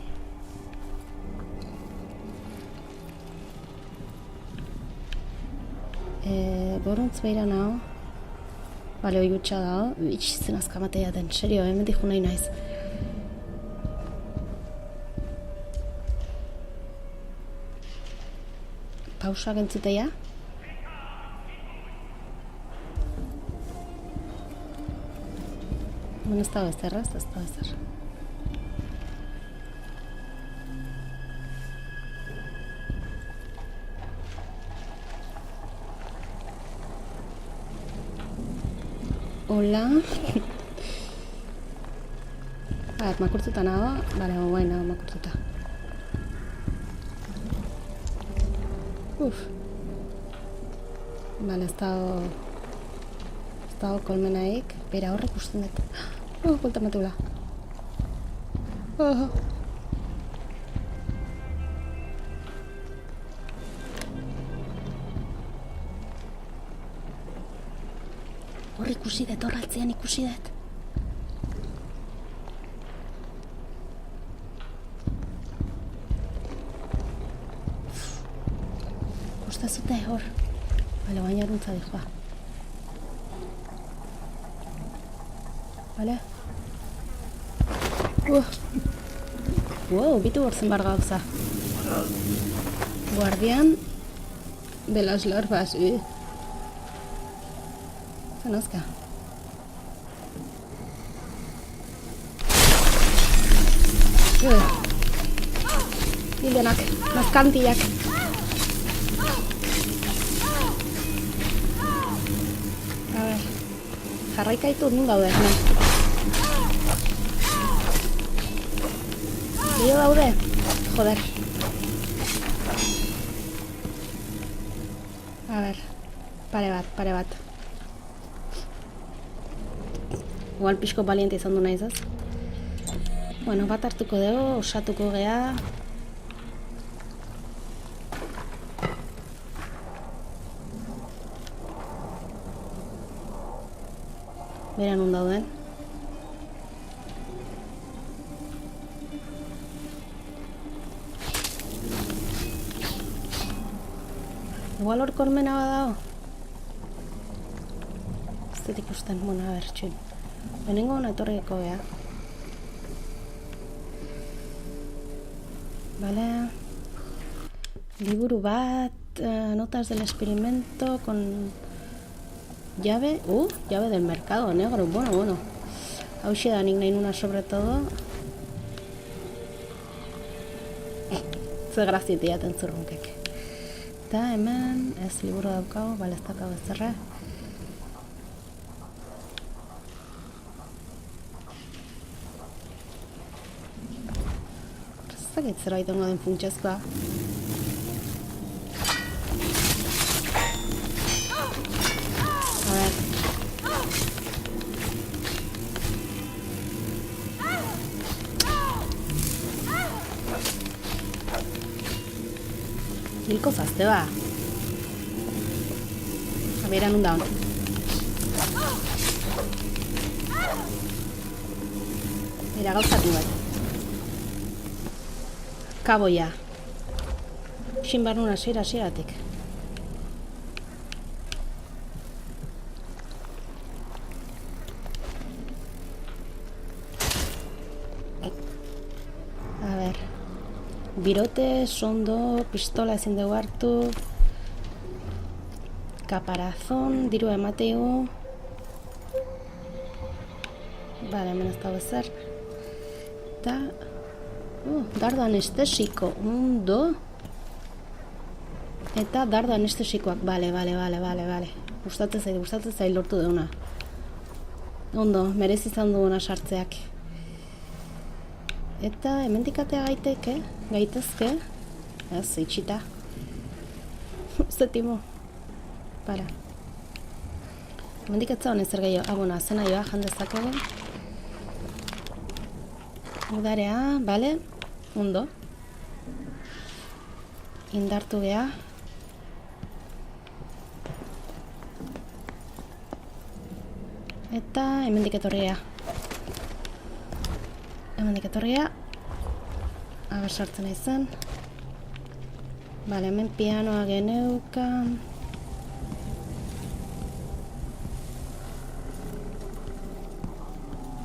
Goruntz behira naho. Bale, hoi gutxa dago. Zen azkamatea den, serio, hemen dijo nahi naiz. Pausak entzuteia. Hemen ez dago ezer, ez dago ezer. Hola. Makurtuta nago. Bale, guai nago makurtuta. Bale, ez dago kolmenaik. Bera, horrek usten dut. Bulta matula. Hor ikusi dut, hor altzean ikusi dut. Gustazute hor. Bale, baina eruntza dijoa. Bale? Wow, bitu hor zen bar gauza. Guardián de las larvas. Zanozka. Hildenak, nazkantiak. A ber, jarraikaitu nun daude, hemen. Dio daude? Joder. A ber, pare bat. Igual pixko baliente izan du naiz, ez? Bueno, bat hartuko dugu, osatuko gea. Bera nun dauden. Igual hor kormena badago. Ez dut ikusten, bueno, a ber, txun. Benengo hona etorriko gea. Vale. Liburu bat, notas del experimento con llave, llave del mercado negro, bueno. Hauxe da nik nahi nuna sobre todo. Ze graziete jaten zurrunkek. Eta hemen, ez liburu daukago, bale ez daukago ez zerra. Zakit zerbait ongo den funtsezkoa. A ver. Hilko zazte ba. A ver, anun daun. Mira, gauzatu bat. Kaboia. Xin barnuna hasieratik. A ver. Birote, sondo, pistola ezin dugu hartu. Kaparazon, diru emateu. Bale, hemen ez dago ezer. Eta... dardo anestesiko, ondo. Eta dardo anestesikoak, bale. Gustatzen zait lortu deuna. Ondo, merez izan duguna sartzeak. Eta hemendik atea gaitezke. Ez, itxita. Zetimo. Para. Hemendik atza honez zer gehiago. Abona, zena joa jandezakego. Udarea, bale. Ondo. Indartu gea. Eta hemendik etorria. Aber sartzen izan. Bale, hemen pianoa geneukan.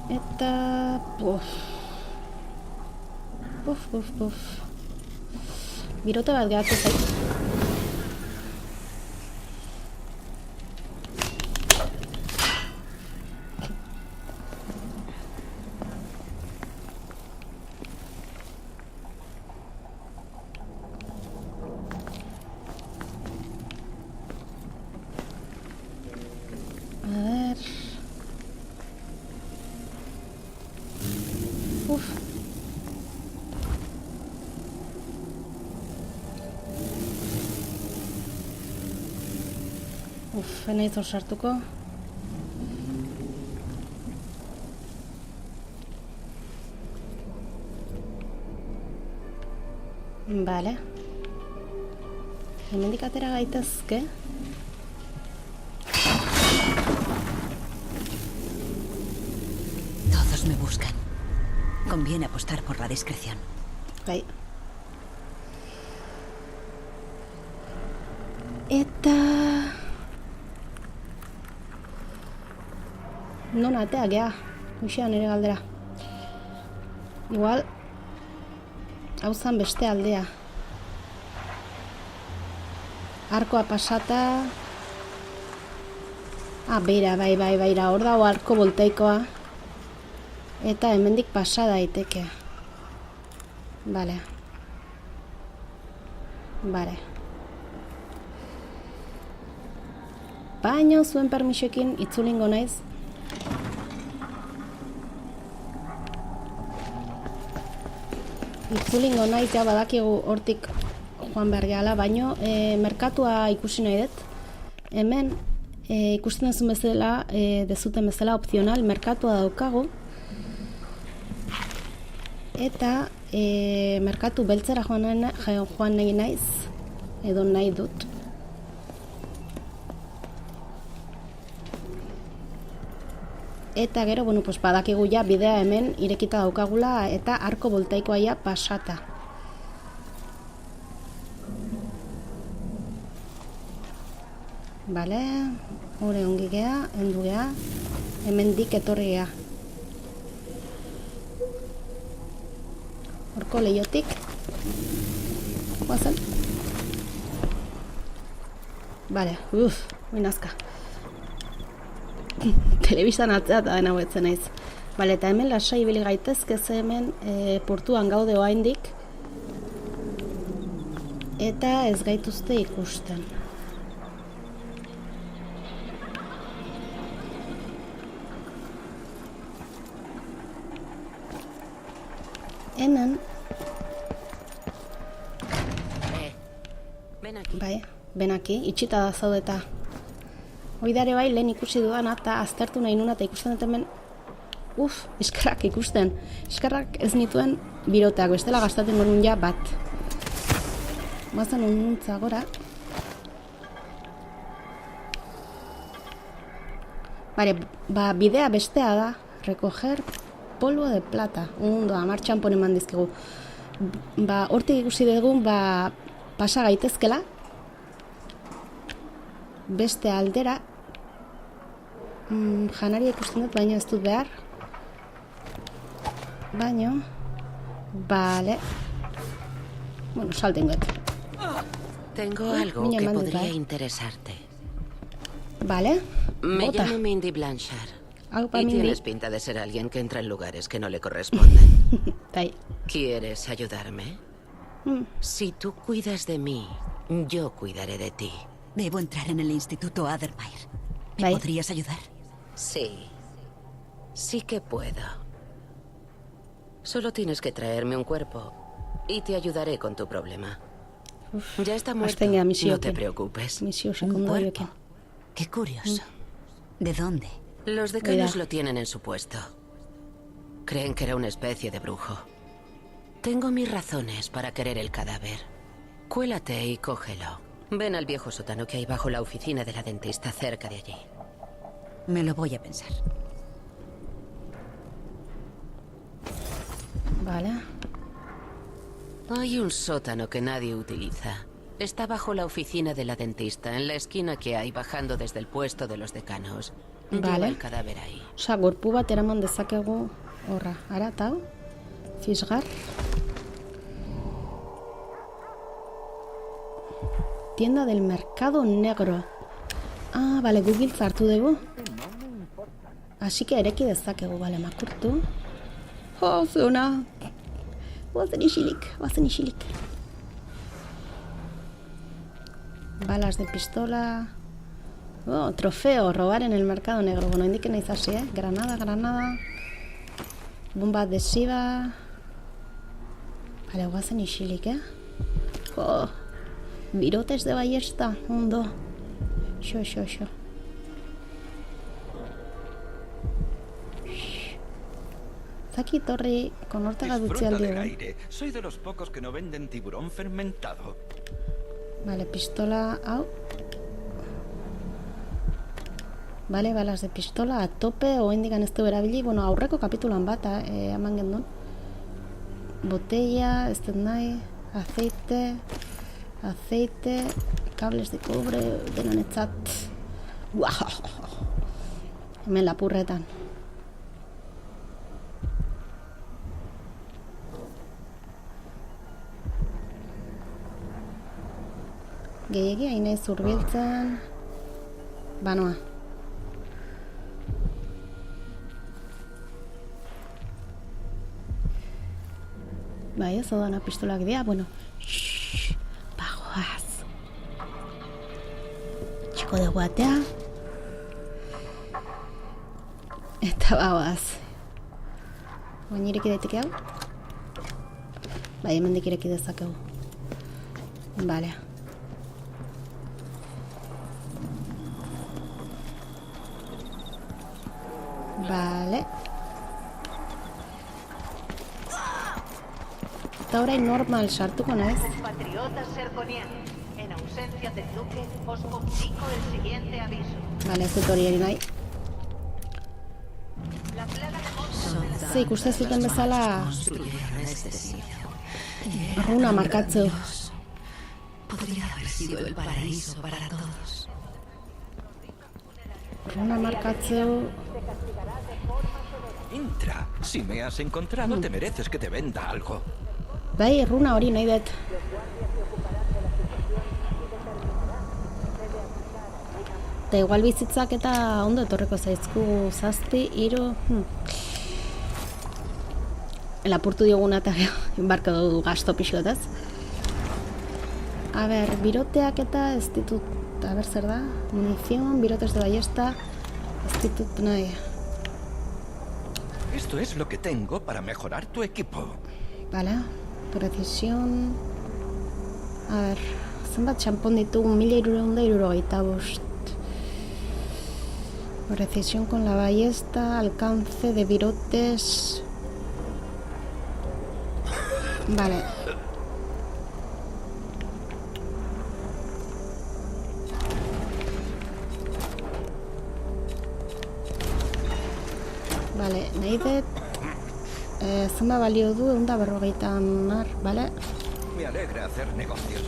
Eta... Puf. Birote bat gehatu zait. A ver... Naiz hor sartuko. Bale. Hemendik atera gaitezke. Todos me buscan. Conviene apostar por la discreción. Bai. Eta... non atea gea, uxean ere galdera. Igual, hau zan beste aldea. Arkoa pasata... beira, bai, hor dago arko voltaikoa. Eta hemendik pasa daiteke. Vale. Baina zuen permisekin itzulingo naiz. Itzulingo naiz, ja badakigu hortik joan behar gehala, baino merkatua ikusi nahi dut. Hemen ikusten duzun bezala, dezuten bezala opzional, merkatua daukagu. Eta merkatu beltzera joan nahi naiz, edo nahi dut. Eta gero, bueno, pues badakigu ja bidea hemen irekita daukagula eta arko voltaikoa ja pasata. Bale, hori ongi gea, endu gea, hemen dik etorri gea. Horko lehiotik. Guazen. Bale, minazka. Telebistan atzea eta dena huetzen naiz. Bale, eta hemen lasai ibili gaitezke ze hemen portuan gaude oraindik. Eta ez gaituzte ikusten. Hemen ben aquí, itxita da zaudeta. Oidare bai lehen ikusi dudana eta aztertu nahi nuna eta ikusten dut hemen eskerrak ikusten. Eskerrak ez nituen biroteak, bestela gastaten gorun ja bat. Bazen ununtza gora. Bare, bidea bestea da, recoger polvo de plata. Ondoa, martxan ponen mandizkigu. Hortik ikusi dugun, pasa gaitezkela. Beste aldera. Janaria ikusten dut, baina ez dut behar. Baina. Vale. Bueno, saltengot. Tengo algo que podría interesarte. Vale. Me llamo Mindy Blanchard. Y tienes pinta de ser alguien que entra en lugares que no le corresponden. ¿Quieres ayudarme? Si tú cuidas de mí, yo cuidaré de ti. Debo entrar en el Instituto Addermire. ¿Me podrías ayudar? Sí. Sí que puedo. Solo tienes que traerme un cuerpo y te ayudaré con tu problema. Ya está muerto. No te preocupes. Un cuerpo. Qué curioso. ¿De dónde? Los decanos lo tienen en su puesto. Creen que era una especie de brujo. Tengo mis razones para querer el cadáver. Cuélate y cógelo. Ven al viejo sótano que hay bajo la oficina de la dentista cerca de allí. Me lo voy a pensar. Vale. Hay un sótano que nadie utiliza. Está bajo la oficina de la dentista, en la esquina que hay bajando desde el puesto de los decanos. Lleva el cadáver ahí. Osa, gorpu bat eraman dezakegu horra. Ara, tau? Fisgar. Tienda del mercado negro. Ah, vale, Google zartu dugu. Así que ereki dezakegu, vale, makurtu. Oh, zeuna. Guazen isilik. Balas de pistola. Oh, trofeo, robar en el mercado negro. Bueno, indiquen naiz hasi, Granada. Bomba adhesiva. Vale, guazen isilik, Oh, birotes de ballesta, ondo. Xo. Zaki torri konortega dutzi aldi egon. Soy de los pocos que no venden tiburón fermentado. Vale, pistola, hau. Vale, balas de pistola a tope, oendikan ez du erabili. Bueno, aurreko kapitulan bat, eman gendun. Botella, ez dut nahi, aceite, cables de cobre, denanetzat. Hemen lapurretan. Gehiagi hainez zurbiltzen. Banoa. Bai, ez odana pistolak dira, bueno. Bagoaz. Txiko dugu atea. Eta bagoaz. Baina ireki daiteke hau? Bai, hemendik ireki dezakegu. Vale. Vale. Eta orain normal sartuko naiz. Compatriotas serconianos, en ausencia del duque, os comunico el siguiente aviso. Vale, ez dut hori eri nahi. La plaga de monstruos de la Ze ikusten zuten bezala runa markatzeu. Podría haber sido el paraíso para todos. Runa markatzeu. Entra. Si me has encontrado, te mereces que te venda algo. Bai, runa hori nahi dut. Eta igual bizitzak eta ondo etorreko zaizku 7, 3... Lapurtu dioguna eta barko du gasto pixotaz. A ber, biroteak eta ez ditut... A ber, zer da? Munición, birotes de ballesta... Ez ditut nahi. Esto es lo que tengo para mejorar tu equipo. Vale, precisión... A ber, zenbat txampon ditugu 1375. Precisión con la ballesta, alcance de virotes... Vale. Vale, nahi dut... Zenba balio du, 150, vale? Me alegra hacer negocios.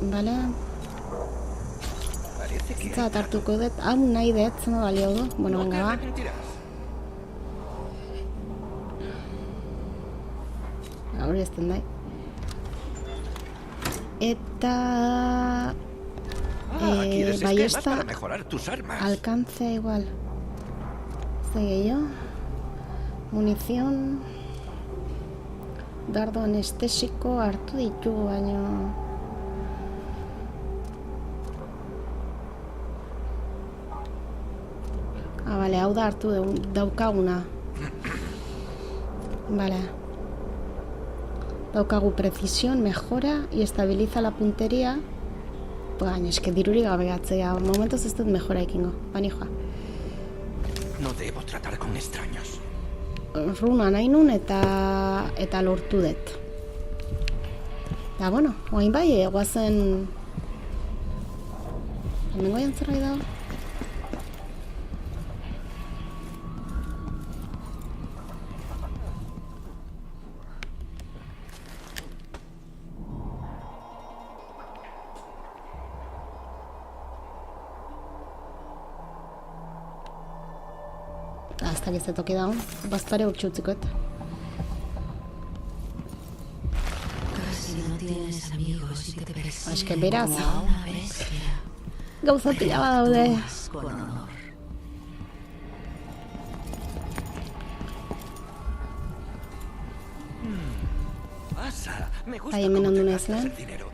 Vale. Parece que... Zat hartuko dut, hau nahi dut, zenba balio du. Bueno, venga, ba. Hori ez den dai. Eta... ¿quieres esquemas ballesta... para mejorar tus armas? Alcance igual. Sigue yo. Munición... Dardo anestésico hartu ditugu, baina... Ah, vale, hau da hartu daukaguna. Vale. Daukagu precisión, mejora y estabiliza la puntería. Baina, eske diruri gabe gatzea. Momentuz ez dut mejora ekingo. Bani joa. No debo tratar con extraños. Runa nahi nun eta lortu dut. Eta, bueno, oain bai, guazen... Hemengo jantzerrai dago? Hasta que se toque daun, bastare urtsi utziko eta. Casi no tienes amigos y te persiguen Es que beraz, como a una bestia. gauza pila badaude. Con honor. Asa, me gusta Bai, hemen cómo ondu te naiz, gastas eh? el dinero.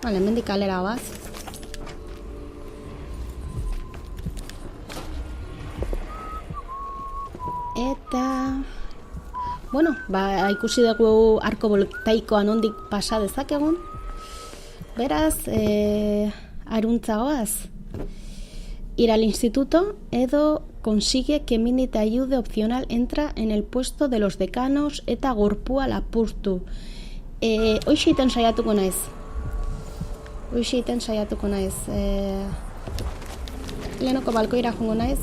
Vale, hemendik kalera baz. Eta... Bueno, ba, ikusi dugu arko voltaikoa nondik pasa dezakegun. Beraz, aruntzagoaz. Ir al instituto, edo consigue que Mindy te ayude opcional entra en el puesto de los decanos eta gorpua lapurtu. Hoxe iten saiatuko naiz. Lehenoko balkoira jongo naiz.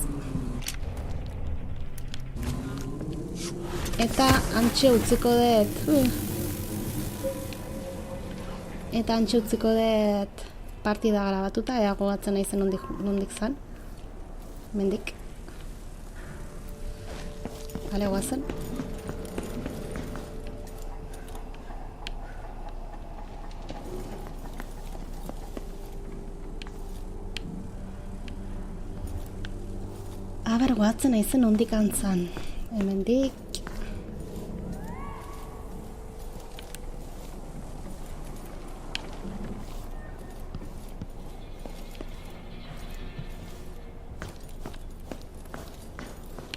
Eta antxe utziko dut. Eta antxe utziko dut partida grabatuta, ea gogatzen naizen nondik zan. Mendik. Bale, guazen. Aber goatzen naizen ondik antzan. Hemendik.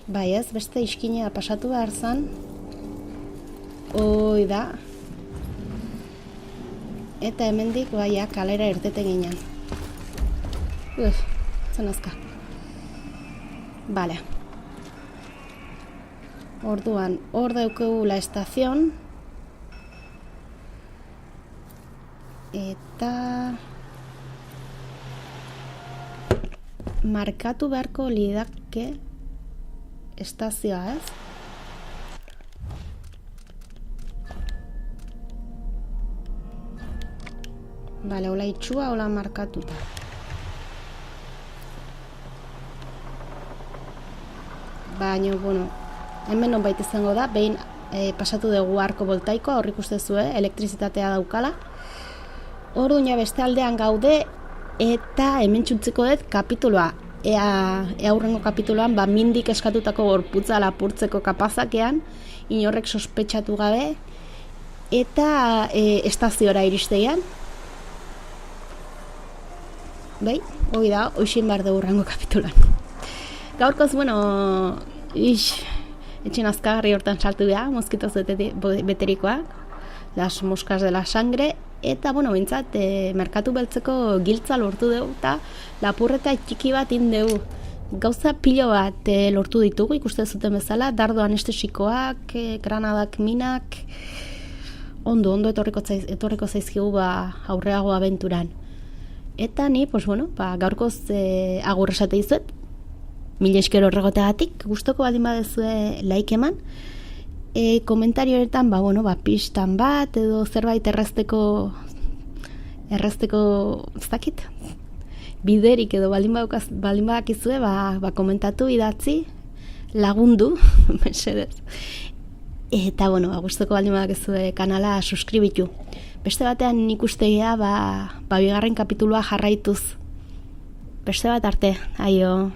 Bai ez, beste iskinea pasatu behar zan. Hoi da. Eta hemendik baia kalera irteten ginen. Zen azka. Vale. Orduan, hor daukegu la estazion. Eta markatu beharko lidake estazioa, ez? Bale, hola itxua, hola markatuta. Baina, bueno, hemen nonbait izango da, behin pasatu dugu arko voltaikoa, hor ikustezu, elektrizitatea daukala. Orduan beste aldean gaude, eta hemen txutziko dut kapituloa. Ea hurrengo kapituloan, mindik eskatutako gorputza lapurtzeko kapazakean, inorrek sospetsatu gabe, eta estaziora iristean. Bai, hoi da, hoxin behar dugu hurrengo kapituloan. Gaurkoz, bueno, etxen azkagarri hortan saltu da, moskitoz beterikoak, las moscas de la sangre, eta, bueno, bintzat, merkatu beltzeko giltza lortu dugu, eta lapurreta txiki bat indegu. Gauza pilo bat lortu ditugu, ikuste zuten bezala, dardo anestesikoak, granadak, minak, ondo etorriko zaizkigu aurreago abenturan. Eta ni, pues bueno, gaurkoz agur esate dizuet, 1000 esker horregoteagatik, gustoko baldin badezue like eman, komentarioetan, pistan bat, edo zerbait errezteko, ez dakit, biderik edo baldin badakizue, komentatu, idatzi, lagundu, mesedez. Eta, gustoko baldin badakizue kanala suskribitu. Beste batean ikustegea, bigarren kapituloa jarraituz. Beste bat arte, aio.